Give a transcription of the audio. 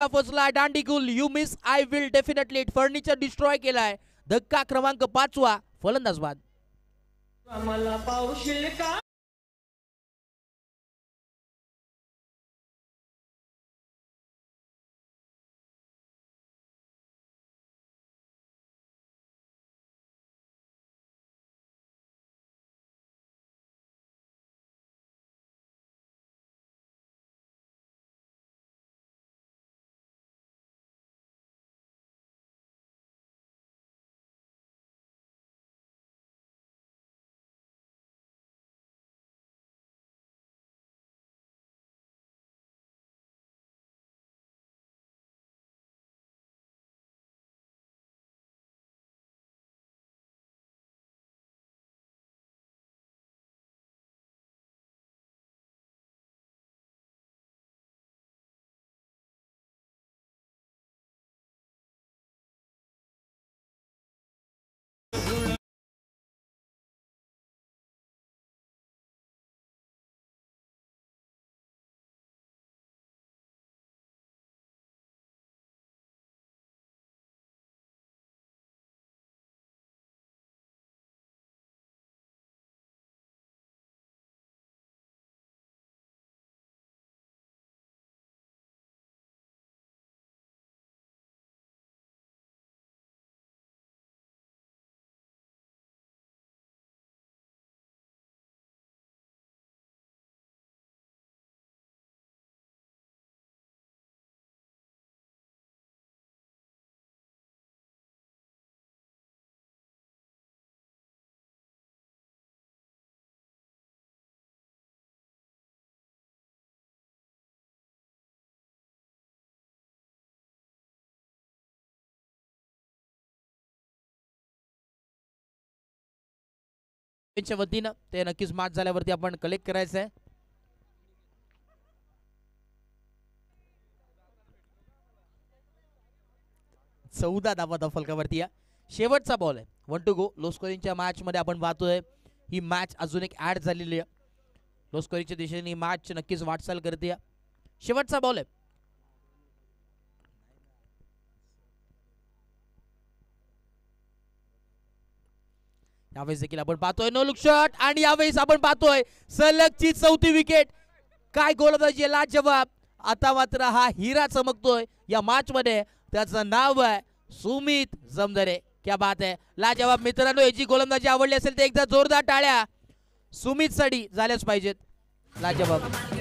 फसला दांडीगुल you miss I will definitely furniture destroy केलाय. धक्का क्रमांक 5 फलंदाज बाद. आम्हाला पावशील का च्या वतीनं ते नक्कीच मॅच झाल्यावरती आपण कलेक्ट करायचं आहे. चौदा धावा फलकावरती शेवटचा बॉल आहे. 1 to go. लो स्कोरिंगच्या मॅच मध्ये आपण पाहतोय ही मॅच अजून एक ऍड झालेली आहे. लो स्कोरिंगच्या दिशेने मॅच नक्कीच वाटचाल करते. शेवटचा बॉल आहे. यावेळेस देखील आपण पाहतोय नो लुक शॉट आणि यावेळेस आपण पाहतोय सलगची 4थी विकेट. काय गोलंदाजी लाजवाब. आता मात्र हा हिरा चमकतोय या मॅच मध्ये. त्याचं नाव आहे सुमित जमदरे. क्या बात आहे. लाजवाब मित्रांनो. याची गोलंदाजी आवडली असेल तर एकदा जोरदार टाळ्या सुमित साठी झाल्याच पाहिजेत. लाजवाब.